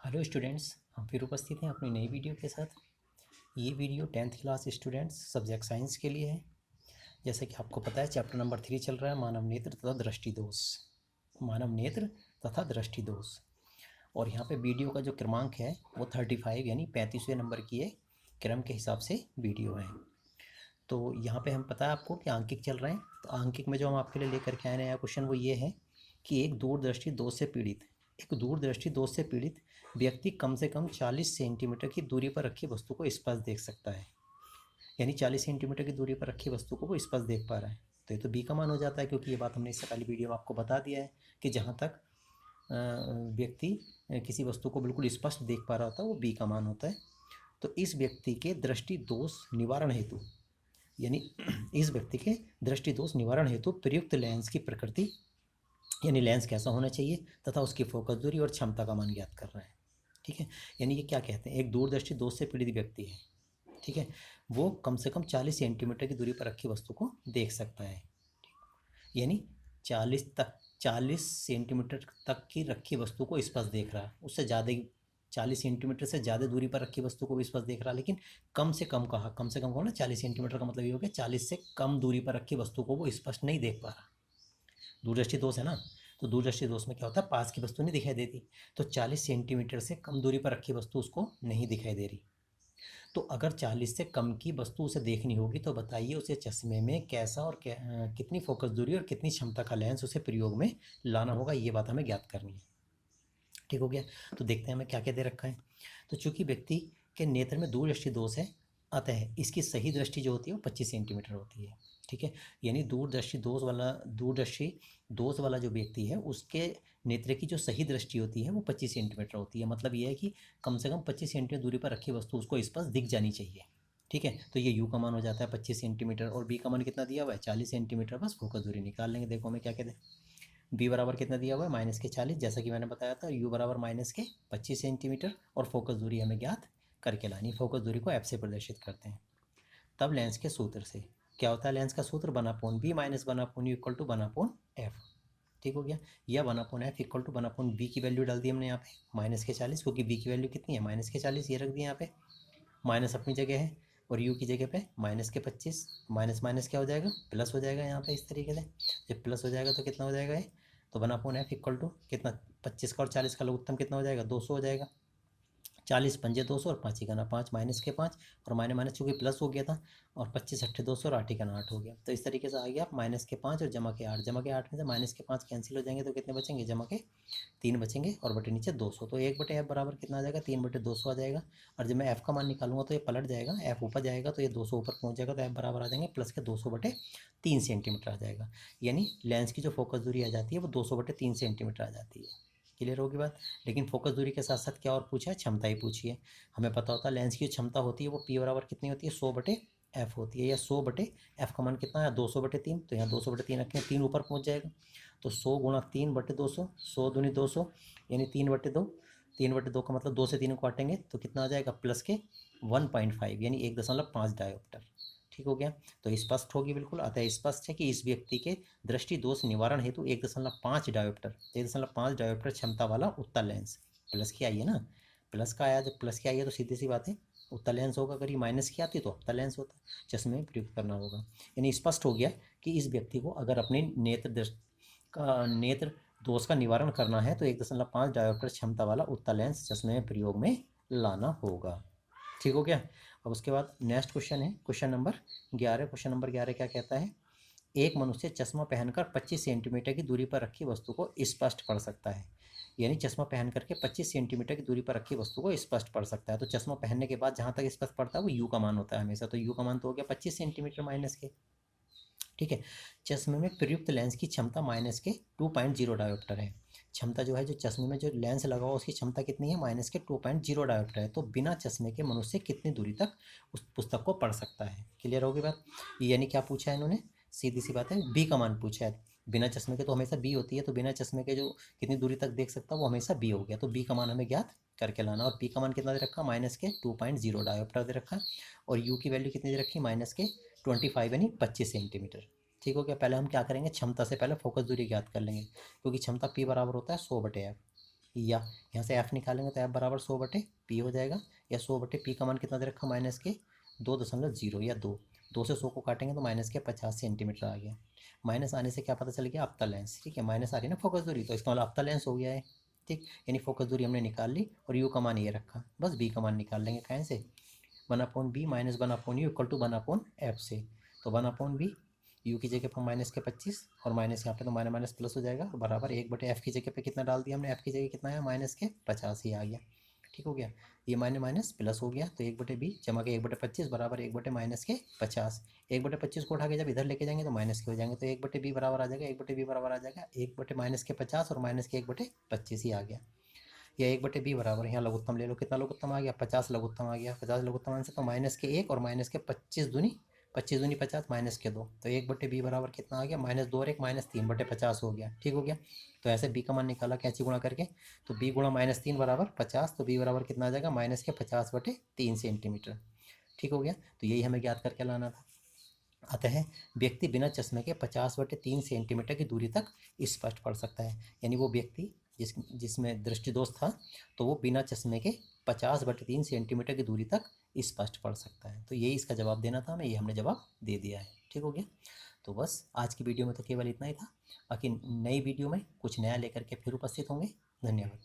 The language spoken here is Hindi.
हेलो स्टूडेंट्स, हम फिर उपस्थित हैं अपनी नई वीडियो के साथ। ये video 10th class students subject science के लिए है। जैसे कि आपको पता है, चैप्टर नंबर 3 चल रहा है, मानव नेत्र तथा दृष्टि दोष। मानव नेत्र तथा दृष्टि दोष। और यहाँ पे वीडियो का जो क्रमांक है वो 35 यानी 35वें नंबर की है, क्रम के हिसाब से वीडियो है। तो यहाँ पे हम पता है आपको कि आंकिक चल रहे हैं। तो आंकिक में जो हम आपके लिए लेकर के आए नया क्वेश्चन वो ये है कि एक दूरदृष्टि दोष से पीड़ित व्यक्ति कम से कम 40 सेंटीमीटर की दूरी पर रखी वस्तु को स्पष्ट देख सकता है। यानी 40 सेंटीमीटर की दूरी पर रखी वस्तु को वो स्पष्ट देख पा रहा है। तो ये तो बी का मान हो जाता है, क्योंकि ये बात हमने इससे पहले वीडियो में आपको बता दिया है कि जहाँ तक व्यक्ति किसी वस्तु को बिल्कुल स्पष्ट देख पा रहा होता है वो बी का मान होता है। तो इस व्यक्ति के दृष्टि दोष निवारण हेतु यानी इस व्यक्ति के दृष्टि दोष निवारण हेतु प्रयुक्त लेंस की प्रकृति यानी लेंस कैसा होना चाहिए तथा उसकी फोकस दूरी और क्षमता का मान ज्ञात कर रहे हैं। ठीक है, यानी ये क्या कहते हैं, एक दूरदृष्टि दोष से पीड़ित व्यक्ति है, ठीक है, वो कम से कम 40 सेंटीमीटर की दूरी पर रखी वस्तु को देख सकता है। यानी 40 सेंटीमीटर तक की रखी वस्तु को स्पष्ट देख रहा है, उससे ज़्यादा 40 सेंटीमीटर से ज़्यादा दूरी पर रखी वस्तु को भी स्पष्ट देख रहा है, लेकिन कम से कम कहा, कम से कम कहो ना, 40 सेंटीमीटर का मतलब ये हो गया 40 से कम दूरी पर रखी वस्तु को वो स्पष्ट नहीं देख पा रहा। दूरदृष्टि दोष है ना, तो दूरदृष्टि दोष में क्या होता है, पास की वस्तु नहीं दिखाई देती। तो 40 सेंटीमीटर से कम दूरी पर रखी वस्तु उसको नहीं दिखाई दे रही। तो अगर 40 से कम की वस्तु उसे देखनी होगी तो बताइए उसे चश्मे में कैसा और कितनी फोकस दूरी और कितनी क्षमता का लेंस उसे प्रयोग में लाना होगा, ये बात हमें ज्ञात करनी है। ठीक हो गया। तो देखते हैं हमें क्या क्या दे रखा है। तो चूंकि व्यक्ति के नेत्र में दूरदृष्टि दोष है, अतः इसकी सही दृष्टि जो होती है वो 25 सेंटीमीटर होती है। ठीक है, यानी दूरदृष्टि दोष वाला जो व्यक्ति है उसके नेत्र की जो सही दृष्टि होती है वो 25 सेंटीमीटर होती है। मतलब ये है कि कम से कम 25 सेंटीमीटर दूरी पर रखी वस्तु उसको स्पष्ट दिख जानी चाहिए। ठीक है, तो ये यू का मान हो जाता है 25 सेंटीमीटर और बी का मान कितना दिया हुआ है 40 सेंटीमीटर। बस फोकस दूरी निकाल लेंगे। देखो हमें क्या कहते हैं, बी बराबर कितना दिया हुआ है -40, जैसा कि मैंने बताया था। यू बराबर -25 सेंटीमीटर और फोकस दूरी हमें ज्ञात करके लानी। फोकस दूरी को एफ से प्रदर्शित करते हैं। तब लेंस के सूत्र से क्या होता है, लेंस का सूत्र 1/b minus 1/u equal to 1/f। ठीक हो गया, या 1/f इक्वल टू 1/b की वैल्यू डाल दी हमने यहाँ पे -40, क्योंकि b की वैल्यू कितनी है -40, ये रख दी यहाँ पे। माइनस अपनी जगह है और u की जगह पे -25, माइनस माइनस क्या हो जाएगा, प्लस हो जाएगा यहाँ पे। इस तरीके से जब प्लस हो जाएगा तो कितना हो जाएगा ये, तो 1/f इक्वल टू कितना, 25 का और 40 का लघुत्तम कितना हो जाएगा, 200 हो जाएगा। 40 पंजे 200 और 5 का 5 माइनस के 5 और माइनस माइनस चूँकि प्लस हो गया था, और 25 अट्ठे 200 और 8 का 8 हो गया। तो इस तरीके से आ गया -5 और जमा के 8। जमा के 8 में से -5 कैंसिल हो जाएंगे तो कितने बचेंगे, जमा के 3 बचेंगे और बटे नीचे 200। तो 1/f बराबर कितना आ जाएगा, 3/200 आ जाएगा। और जब मैं f का मान निकालूंगा तो ये पलट जाएगा, f ऊपर जाएगा तो ये 200 ऊपर पहुंच जाएगा, तो f बराबर आ जाएंगे प्लस के 200/3 सेंटीमीटर आ जाएगा। यानी लेंस की जो फोकस दूरी आ जाती है वो 200/3 सेंटीमीटर आ जाती है। क्लियर होगी बात। लेकिन फोकस दूरी के साथ साथ क्या और पूछा है, क्षमता ही पूछी है। हमें पता होता है लेंस की क्षमता होती है वो पी बराबर कितनी होती है, 100/f होती है, या 100/f का मान कितना है 200/3। तो यहाँ 200/3 रखें, 3 ऊपर पहुँच जाएगा, तो 100 गुणा 3/200, 100 दूनी 200 यानी 3/2। 3/2 का मतलब 2 से 3 को काटेंगे तो कितना आ जाएगा, प्लस के 1.5 यानी 1.5 डायोप्टर। ठीक हो गया, तो स्पष्ट होगी बिल्कुल। अतः स्पष्ट है कि इस व्यक्ति के दृष्टि दोष निवारण हेतु 1.5 डायोप्टर 1.5 डायोप्टर क्षमता वाला उत्तल लेंस, प्लस की आई है ना, प्लस का आया, जब प्लस की आई है तो सीधी सी बात है उत्तल लेंस होगा। अगर ये माइनस की आती तो अवतल लेंस होता, चश्मे में प्रयुक्त करना होगा। यानी स्पष्ट हो गया कि इस व्यक्ति को अगर अपने नेत्र दोष का निवारण करना है तो 1.5 डायोप्टर क्षमता वाला उत्तल लेंस चश्मे में प्रयोग में लाना होगा। ठीक हो गया। अब उसके बाद नेक्स्ट क्वेश्चन है क्वेश्चन नंबर 11। क्वेश्चन नंबर 11 क्या कहता है, एक मनुष्य चश्मा पहनकर 25 सेंटीमीटर की दूरी पर रखी वस्तु को स्पष्ट पढ़ सकता है। यानी चश्मा पहन करके 25 सेंटीमीटर की दूरी पर रखी वस्तु को स्पष्ट पढ़ सकता है। तो चश्मा पहनने के बाद जहाँ तक स्पष्ट पढ़ता है वो यू का मान होता है हमेशा। तो यू का मान तो हो गया 25 सेंटीमीटर माइनस के। ठीक है, चश्मे में प्रयुक्त लेंस की क्षमता -2.0 डायोप्टर है। क्षमता जो है, जो चश्मे में जो लेंस लगा हुआ उसकी क्षमता कितनी है, -2.0 डायोप्टर है। तो बिना चश्मे के मनुष्य कितनी दूरी तक उस पुस्तक को पढ़ सकता है। क्लियर होगी बात। यानी क्या पूछा है इन्होंने, सीधी सी बात है, बी का मान पूछा है। बिना चश्मे के तो हमेशा बी होती है, तो बिना चश्मे के जो कितनी दूरी तक देख सकता है वो हमेशा बी हो गया। तो बी का मान हमें ज्ञात करके लाना। और बी का मान कितना दे रखा, -2.0 डायोप्टर दे रखा। और यू की वैल्यू कितनी दे रखी, -25 यानी 25 सेंटीमीटर। ठीक हो गया। पहले हम क्या करेंगे, क्षमता से पहले फोकस दूरी ज्ञात कर लेंगे, क्योंकि क्षमता P बराबर होता है 100/f। या यहाँ से एफ निकालेंगे तो एफ बराबर 100/p हो जाएगा, या 100/p का मान कितना दे रखा, -2.0 या 2 से 100 को काटेंगे तो -50 सेंटीमीटर आ गया। माइनस आने से क्या पता चल गया, आपका लेंस, ठीक है, माइनस आ रही है ना फोकस दूरी, तो इसका मतलब आपका लेंस हो गया है, ठीक। यानी फोकस दूरी हमने निकाल ली और यू का मान ये रखा, बस बी का मान निकाल लेंगे कहीं से, 1/b minus 1/u equal to 1/f से, तो 1/b यू की जगह पर -25 और माइनस यहाँ पे तो माइनस प्लस हो जाएगा, बराबर 1/f की जगह पे कितना डाल दिया हमने, f की जगह कितना है -50 ही आ गया, ठीक हो गया। ये माइनस प्लस हो गया तो 1/b जमा के 1/25 बराबर 1/-50, 1/25 को उठा के जब इधर लेके जाएंगे तो माइनस के हो जाएंगे, तो 1/b बराबर आ जाएगा, 1/b बराबर आ जाएगा 1/-50 और -1/25 ही आ गया। या 1/b बराबर, यहाँ लघुत्तम ले लो, कितना लघुत्तम आ गया, 50 लघुत्तम आ गया, 50 लघुत्तम आने से तो -1 और -25 दूनी 25 दूनी 50 -2, तो 1/b बराबर कितना आ गया, -2 और 1 -3/50 हो गया, ठीक हो गया। तो ऐसे b का मान निकाला कैसे गुणा करके, तो b गुणा -3 बराबर 50, तो b बराबर कितना आ जाएगा, -50/3 सेंटीमीटर, ठीक हो गया। तो यही हमें ज्ञात करके लाना था। अतः व्यक्ति बिना चश्मे के 50/3 सेंटीमीटर की दूरी तक स्पष्ट पढ़ सकता है, यानी वो व्यक्ति जिसमें दृष्टि दोष था तो वो बिना चश्मे के 50/3 सेंटीमीटर की दूरी तक स्पष्ट पढ़ सकता है। तो यही इसका जवाब देना था हमें, ये हमने जवाब दे दिया है, ठीक हो गया। तो बस आज की वीडियो में तो केवल इतना ही था, बाकी नई वीडियो में कुछ नया लेकर के फिर उपस्थित होंगे। धन्यवाद।